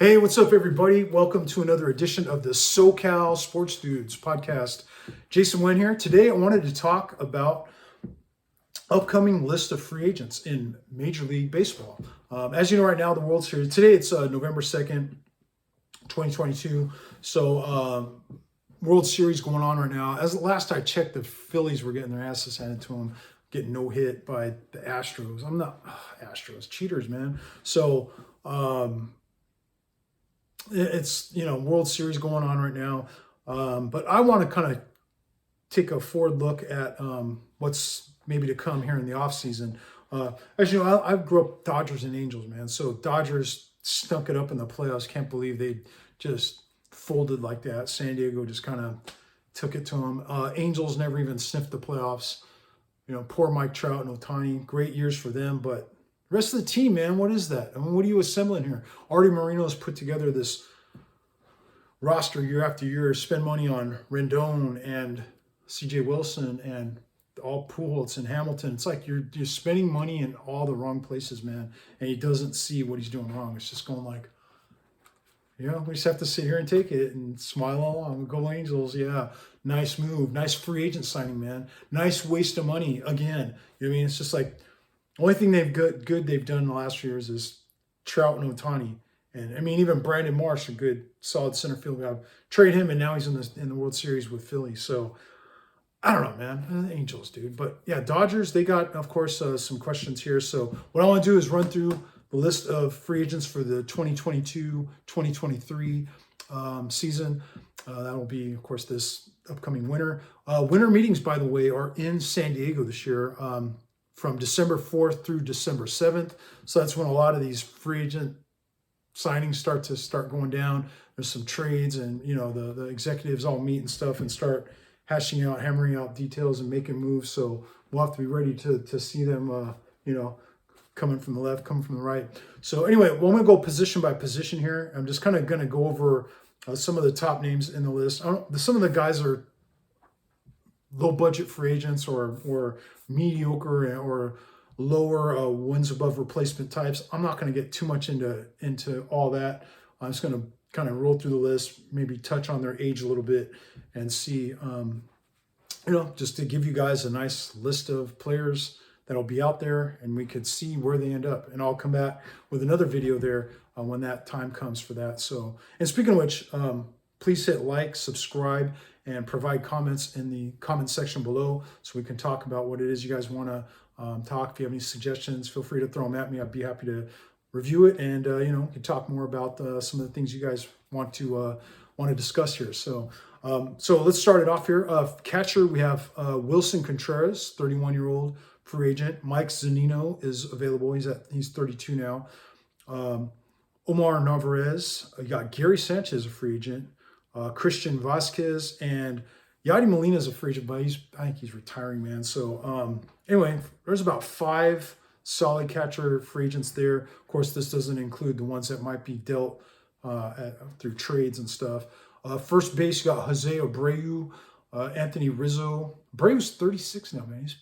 Hey, what's up, everybody? Welcome to another edition of the SoCal Sports Dudes podcast. Jason Wen here. Today, I wanted to talk about upcoming list of free agents in Major League Baseball. As you know, right now, the World Series, today it's November 2nd, 2022. So, World Series going on right now. As last I checked, the Phillies were getting their asses handed to them, getting no hit by the Astros. Astros, cheaters, man. So, it's World Series going on right now, but I want to kind of take a forward look at what's maybe to come here in the offseason. As you know, I grew up Dodgers and Angels, man. So Dodgers stunk it up in the playoffs. Can't believe they just folded like that. San Diego just kind of took it to them. Angels never even sniffed the playoffs. Poor Mike Trout and Ohtani. Great years for them, but the rest of the team, man, what is that? I mean, what are you assembling here? Artie Moreno's put together this roster year after year, spend money on Rendon and C.J. Wilson and all Pujols and Hamilton. It's like you're spending money in all the wrong places, man, and he doesn't see what he's doing wrong. It's just going like, we just have to sit here and take it and smile along. Go Angels, yeah. Nice move. Nice free agent signing, man. Nice waste of money again. You know what I mean? It's just like, only thing they've done in the last few years is Trout and Ohtani. And I mean, even Brandon Marsh, a good, solid center field guy. Trade him, and now he's in the World Series with Philly. So, I don't know, man. The Angels, dude. But, yeah, Dodgers, they got, of course, some questions here. So, what I want to do is run through the list of free agents for the 2022-2023 season. That will be, of course, this upcoming winter. Winter meetings, by the way, are in San Diego this year. From December 4th through December 7th. So that's when a lot of these free agent signings start going down. There's some trades, and the executives all meet and stuff and start hammering out details and making moves. So we'll have to be ready to see them coming from the left, coming from the right. So anyway, well, I'm gonna go position by position here. I'm just kind of gonna go over some of the top names in the list. Some of the guys are low budget free agents or mediocre or lower wins above replacement types. I'm not going to get too much into all that. I'm just going to kind of roll through the list, maybe touch on their age a little bit, and see, just to give you guys a nice list of players that'll be out there, and we could see where they end up. And I'll come back with another video there when that time comes for that. So, and speaking of which, please hit like, subscribe, and provide comments in the comment section below so we can talk about what it is you guys want to talk. If you have any suggestions, feel free to throw them at me. I'd be happy to review it, and we can talk more about some of the things you guys want to discuss here. So let's start it off here. Catcher, we have Wilson Contreras, 31-year-old free agent. Mike Zunino is available. He's 32 now. Omar Narvaez. You got Gary Sanchez, a free agent. Christian Vasquez, and Yadi Molina is a free agent, but I think he's retiring, man. So anyway, there's about 5 solid catcher free agents there. Of course, this doesn't include the ones that might be dealt through trades and stuff. First base, you got Jose Abreu, Anthony Rizzo. Abreu's 36 now, man. He's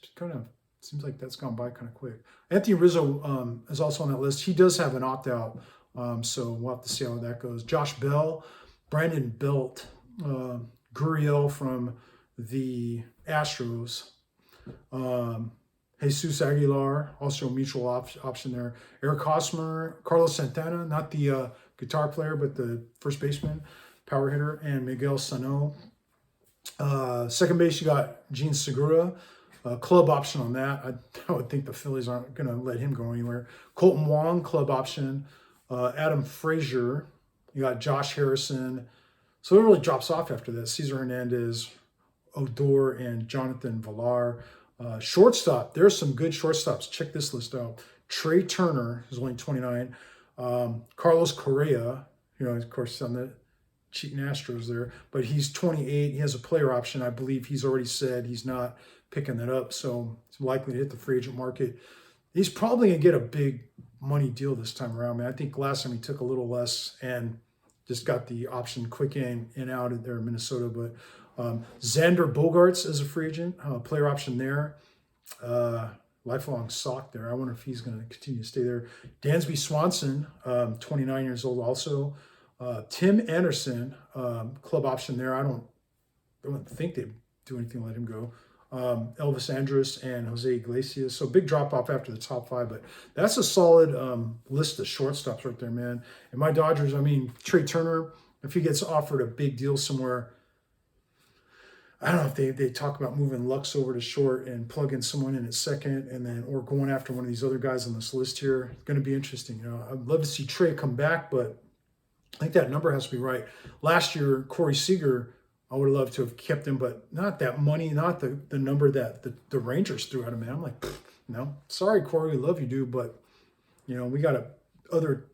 seems like that's gone by kind of quick. Anthony Rizzo is also on that list. He does have an opt-out, so we'll have to see how that goes. Josh Bell, Brandon Belt, Gurriel from the Astros, Jesus Aguilar, also a mutual option there. Eric Hosmer, Carlos Santana, not the guitar player, but the first baseman, power hitter, and Miguel Sano. Second base, you got Gene Segura, club option on that. I would think the Phillies aren't going to let him go anywhere. Colton Wong, club option. Adam Frazier. You got Josh Harrison. So it really drops off after that. Cesar Hernandez, Odor, and Jonathan Villar. Shortstop. There's some good shortstops. Check this list out. Trey Turner is only 29. Carlos Correa, of course, on the cheating Astros there, but he's 28. He has a player option. I believe he's already said he's not picking that up, so it's likely to hit the free agent market. He's probably going to get a big money deal this time around, man. I think last time he took a little less and just got the option quick in and out of there in Minnesota. But Xander Bogaerts is a free agent, player option there. lifelong sock there. I wonder if he's going to continue to stay there. Dansby Swanson, 29 years old also. Tim Anderson, club option there. I don't think they'd do anything to let him go. Elvis Andrus and Jose Iglesias. So big drop off after the top 5, but that's a solid list of shortstops right there, man. And my Dodgers, I mean, Trey Turner, if he gets offered a big deal somewhere, I don't know if they talk about moving Lux over to short and plugging someone in at second, and then or going after one of these other guys on this list here. It's going to be interesting. You know, I'd love to see Trey come back, but I think that number has to be right. Last year, Corey Seager, I would have loved to have kept him, but not that money, not the number that the Rangers threw at him, man. I'm like, no, sorry, Corey, we love you, dude, but you know, we got other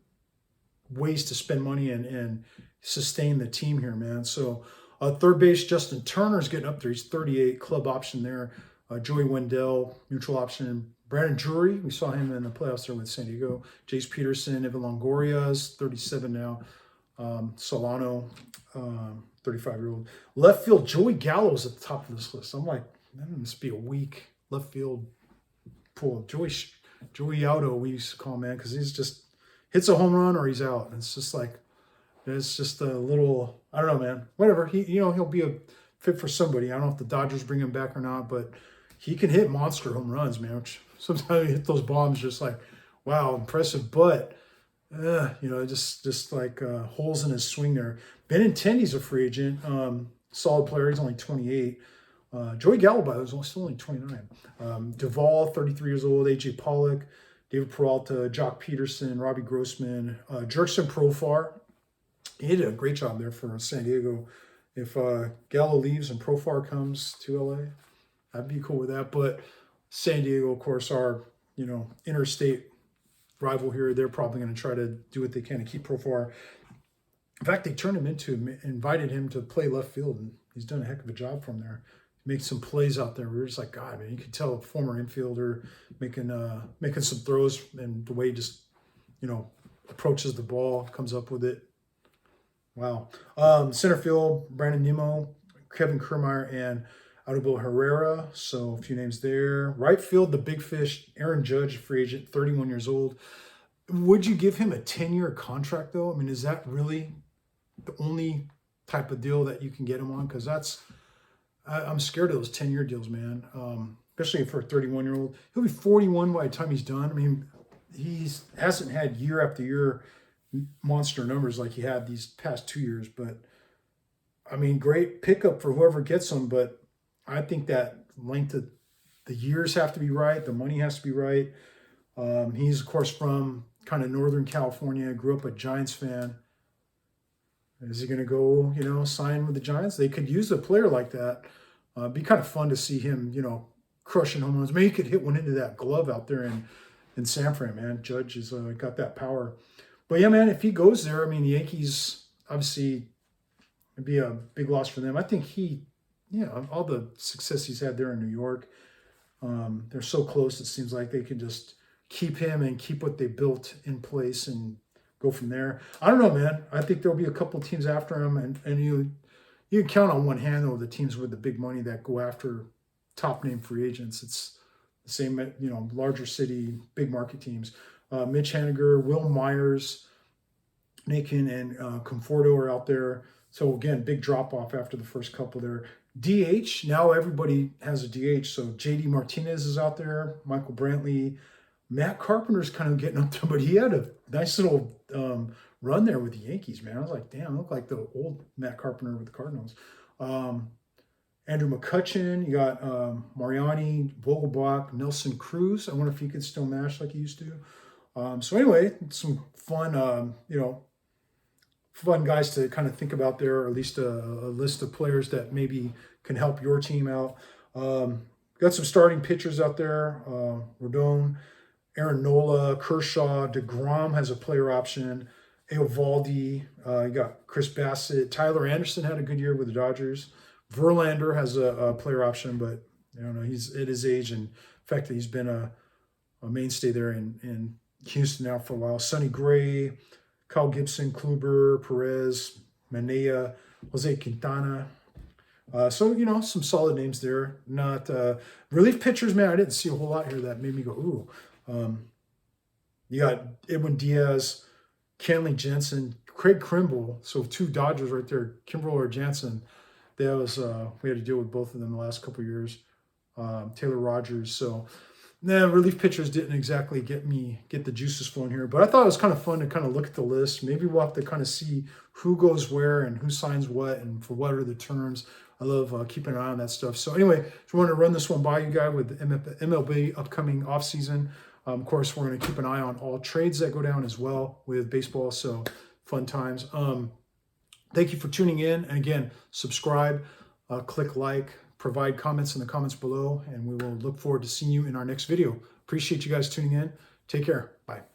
ways to spend money and sustain the team here, man. So third base, Justin Turner's getting up there. He's 38, club option there. Joey Wendell, neutral option. Brandon Drury, we saw him in the playoffs there with San Diego. Jace Peterson, Evan Longoria's 37 now. Solano, 35-year-old. Left field, Joey Gallo's at the top of this list. I'm like, that must be a weak left field pool. Joey Auto, we used to call him, man, because he's just hits a home run or he's out. And it's just like, it's just a little, I don't know, man. Whatever. He'll be a fit for somebody. I don't know if the Dodgers bring him back or not, but he can hit monster home runs, man. Which sometimes you hit those bombs just like, wow, impressive. But just like holes in his swing there. Benintendi's a free agent, solid player. He's only 28. Joey Gallo, by the way, is still only 29. Duvall, 33 years old. AJ Pollock, David Peralta, Jock Peterson, Robbie Grossman, Jurickson Profar. He did a great job there for San Diego. If Gallo leaves and Profar comes to LA, I'd be cool with that. But San Diego, of course, our interstate rival here. They're probably going to try to do what they can to keep Profar. In fact, they turned him invited him to play left field, and he's done a heck of a job from there. Make some plays out there. We were just like, God, man, you could tell a former infielder making some throws, and the way he just approaches the ball, comes up with it. Wow. Center field, Brandon Nimmo, Kevin Kiermaier, and Audubon Herrera. So a few names there. Right field, the big fish, Aaron Judge, free agent, 31 years old. Would you give him a 10-year contract, though? I mean, is that really the only type of deal that you can get him on? Because I'm scared of those 10-year deals, man. Especially for a 31-year-old. He'll be 41 by the time he's done. I mean, he hasn't had year after year monster numbers like he had these past 2 years. But, I mean, great pickup for whoever gets him. But I think that length of the years have to be right. The money has to be right. He's, of course, from kind of Northern California. Grew up a Giants fan. Is he going to go, sign with the Giants? They could use a player like that. Be kind of fun to see him, crushing home runs. Maybe he could hit one into that glove out there in San Fran, man. Judge has got that power. But, yeah, man, if he goes there, I mean, the Yankees, obviously, it'd be a big loss for them. I think all the success he's had there in New York, they're so close, it seems like they can just keep him and keep what they built in place and go from there. I don't know, man. I think there'll be a couple teams after him, and you can count on one hand, though, the teams with the big money that go after top-name free agents. It's the same, larger city, big market teams. Mitch Haniger, Will Myers, Nakin, and Conforto are out there. So, again, big drop-off after the first couple there. DH, now everybody has a DH. So, JD Martinez is out there, Michael Brantley. Matt Carpenter's kind of getting up there, but he had a nice little run there with the Yankees, man. I was like, damn, look like the old Matt Carpenter with the Cardinals. Andrew McCutchen, you got Mariani, Vogelbach, Nelson Cruz. I wonder if he could still mash like he used to. So anyway, some fun, fun guys to kind of think about there, or at least a list of players that maybe can help your team out. Got some starting pitchers out there. Rodon, Aaron Nola, Kershaw, DeGrom has a player option. Eovaldi, you got Chris Bassett. Tyler Anderson had a good year with the Dodgers. Verlander has a player option, but he's at his age, and the fact that he's been a mainstay there in Houston now for a while. Sonny Gray, Kyle Gibson, Kluber, Perez, Manea, Jose Quintana, So, some solid names there. Not relief pitchers, man. I didn't see a whole lot here that made me go, ooh. You got Edwin Diaz, Kenley Jensen, Craig Kimbrell. So 2 Dodgers right there, Kimbrell or Jansen. That was we had to deal with both of them the last couple of years. Taylor Rogers. So, relief pitchers didn't exactly get the juices flowing here. But I thought it was kind of fun to kind of look at the list. Maybe we'll have to kind of see who goes where and who signs what and for what are the terms. I love keeping an eye on that stuff. So anyway, just wanted to run this one by you guys with the MLB upcoming offseason. Of course, we're going to keep an eye on all trades that go down as well with baseball. So fun times. Thank you for tuning in. And again, subscribe, click like, provide comments in the comments below, and we will look forward to seeing you in our next video. Appreciate you guys tuning in. Take care. Bye.